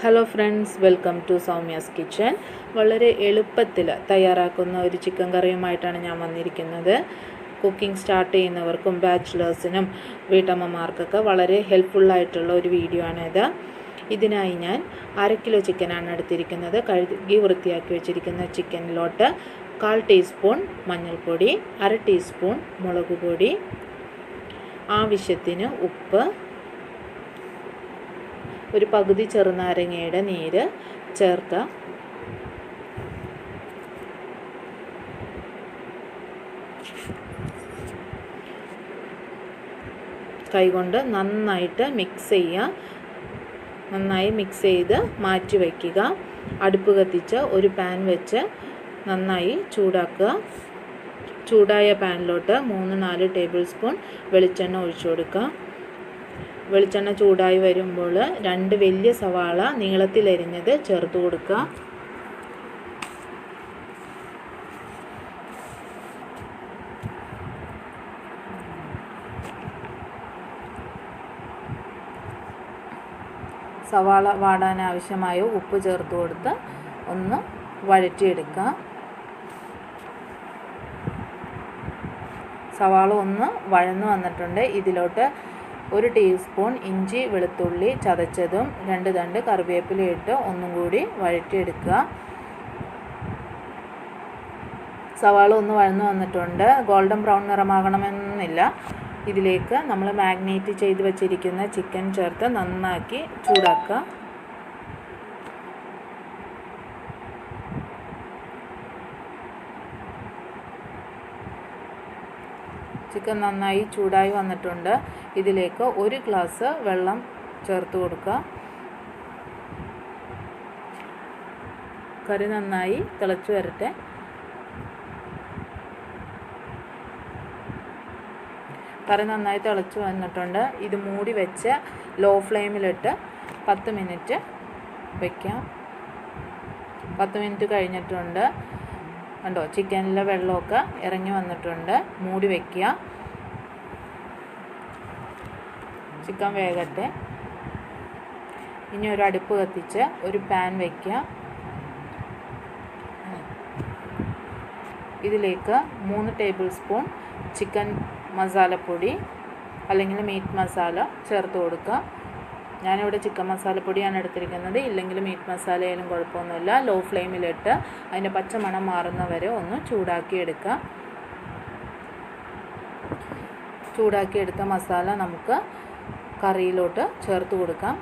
Hello friends, welcome to Soumya's kitchen. വളരെ എളുപ്പത്തിൽ തയ്യാറാക്കുന്ന ഒരു ചിക്കൻ കറിയുമായിട്ടാണ് ഞാൻ വന്നിരിക്കുന്നത്. കുക്കിംഗ് സ്റ്റാർട്ട് ചെയ്യുന്നവർക്കും ബാച്ചിലേഴ്സിനും വീട്ടമ്മമാർക്കൊക്കെ വളരെ ഹെൽപ്ഫുള്ളായിട്ടുള്ള ഒരു വീഡിയോ ആണിത്. ഇതിനായി ഞാൻ 1/2 കിലോ ചിക്കനാണ് എടുത്തിരിക്കുന്നത്. കഴുകി വൃത്തിയാക്കി വെച്ചിരിക്കുന്ന ചിക്കനിലോട്ട് 1/4 ടീസ്പൂൺ മഞ്ഞൾപ്പൊടി, 1/2 ടീസ്പൂൺ മുളക് പൊടി, ആവശ്യത്തിന് ഉപ്പ്, ഒരു പകുതി ചെറുനാരങ്ങയുടെ നീര് ചേർക്കുക. കൈകൊണ്ട് നന്നായിട്ട് മിക്സ് ചെയ്യുക. നന്നായി മിക്സ് ചെയ്ത് മാറ്റി വയ്ക്കുക. അടുപ്പ് കത്തിച്ച് ഒരു പാൻ വെച്ച് നന്നായി ചൂടാക്കുക. ചൂടായ പാനിലോട്ട് 3-4 ടേബിൾ സ്പൂൺ വെളിച്ചെണ്ണ ഒഴിച്ചു കൊടുക്കുക. വെളിച്ചെണ്ണ ചൂടായി വരുമ്പോൾ 2 വലിയ സവാള നീളത്തിലരിഞ്ഞത് ചേർത്ത് കൊടുക്കുക. സവാള വാടാൻ ആവശ്യമായ ഉപ്പ് ചേർത്ത് കൊടുത്ത് ഒന്ന് വഴറ്റിയെടുക്കുക. സവാള ഒന്ന് വഴന്നു വന്നിട്ടുണ്ട്. ഇതിലോട്ട് 1 ടീസ്പൂൺ ഇഞ്ചി വെളുത്തുള്ളി ചതച്ചതും 2 തണ്ട് കറിവേപ്പില ഇട്ട് ഒന്നും കൂടി വഴറ്റിയെടുക്കുക. സവാള ഒന്ന് വഴന്നു വന്നിട്ടുണ്ട്. ഗോൾഡൻ ബ്രൗൺ നിറമാകണമെന്നില്ല. ഇതിലേക്ക് നമ്മൾ മാഗ്നേറ്റ് ചെയ്ത് വെച്ചിരിക്കുന്ന ചിക്കൻ ചേർത്ത് നന്നാക്കി ചൂടാക്കുക. ചിക്കൻ നന്നായി ചൂടായി വന്നിട്ടുണ്ട്. ഇതിലേക്ക് 1 ഗ്ലാസ് വെള്ളം ചേർത്ത് കൊടുക്കുക. കറി നന്നായി തിളച്ച് വരട്ടെ. കറി നന്നായി തിളച്ച് വന്നിട്ടുണ്ട്. ഇത് മൂടി വെച്ച് ലോ ഫ്ലെയിമിലിട്ട് 10 മിനിറ്റ് വയ്ക്കാം. 10 മിനിറ്റ് കഴിഞ്ഞിട്ടുണ്ട്. കണ്ടോ, ചിക്കനിലെ വെള്ളമൊക്കെ ഇറങ്ങി വന്നിട്ടുണ്ട്. മൂടി വയ്ക്കുക. ചിക്കൻ വേകട്ടെ. ഇനി ഒരു അടുപ്പ് കത്തിച്ച് ഒരു പാൻ വയ്ക്കുക. ഇതിലേക്ക് 3 ടേബിൾ സ്പൂൺ ചിക്കൻ മസാലപ്പൊടി അല്ലെങ്കിൽ മീറ്റ് മസാല ചേർത്ത് കൊടുക്കുക. ഞാനിവിടെ ചിക്കൻ മസാലപ്പൊടിയാണ് എടുത്തിരിക്കുന്നത്. ഇല്ലെങ്കിൽ മീറ്റ് മസാല ആയാലും കുഴപ്പമൊന്നുമില്ല. ലോ ഫ്ലെയിമിലിട്ട് അതിൻ്റെ പച്ചമണം മാറുന്നവരെ ഒന്ന് ചൂടാക്കിയെടുക്കുക. ചൂടാക്കിയെടുത്ത മസാല നമുക്ക് കറിയിലോട്ട് ചേർത്ത് കൊടുക്കാം.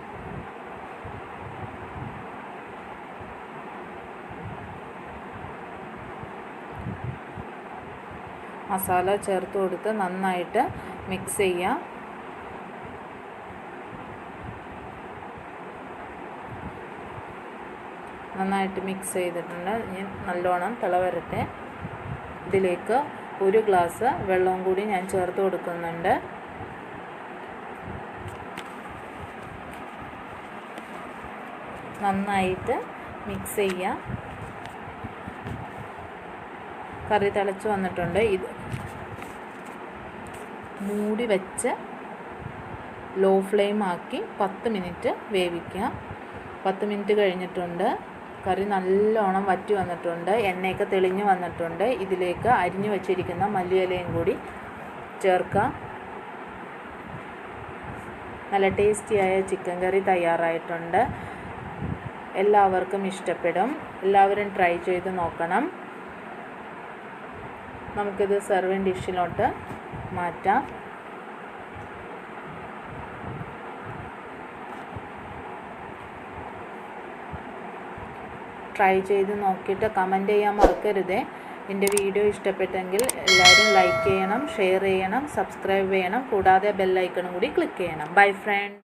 മസാല ചേർത്ത് കൊടുത്ത് നന്നായിട്ട് മിക്സ് ചെയ്യാം. നന്നായിട്ട് മിക്സ് ചെയ്തിട്ടുണ്ട്. ഇനി നല്ലോണം തിളവരട്ടെ. ഇതിലേക്ക് 1 ഗ്ലാസ് വെള്ളവും കൂടി ഞാൻ ചേർത്ത് കൊടുക്കുന്നുണ്ട്. നന്നായിട്ട് മിക്സ് ചെയ്യാം. കറി തിളച്ച് വന്നിട്ടുണ്ട്. ഇത് മൂടി വെച്ച് ലോ ഫ്ലെയിം ആക്കി 10 മിനിറ്റ് വേവിക്കുക. 10 മിനിറ്റ് കഴിഞ്ഞിട്ടുണ്ട്. കറി നല്ലോണം വറ്റി വന്നിട്ടുണ്ട്. എണ്ണയൊക്കെ തെളിഞ്ഞ് വന്നിട്ടുണ്ട്. ഇതിലേക്ക് അരിഞ്ഞു വച്ചിരിക്കുന്ന മല്ലിയിലയും കൂടി ചേർക്കാം. നല്ല ടേസ്റ്റിയായ ചിക്കൻ കറി തയ്യാറായിട്ടുണ്ട്. എല്ലാവർക്കും ഇഷ്ടപ്പെടും. എല്ലാവരും ട്രൈ ചെയ്ത് നോക്കണം. നമുക്കിത് സെർവിങ് ഡിഷിലോട്ട് മാറ്റാം. ട്രൈ ചെയ്ത് നോക്കിയിട്ട് കമൻറ്റ് ചെയ്യാൻ മറക്കരുതേ. എൻ്റെ വീഡിയോ ഇഷ്ടപ്പെട്ടെങ്കിൽ എല്ലാവരും ലൈക്ക് ചെയ്യണം, ഷെയർ ചെയ്യണം, സബ്സ്ക്രൈബ് ചെയ്യണം. കൂടാതെ ബെൽ ഐക്കണും കൂടി ക്ലിക്ക് ചെയ്യണം. Bye front.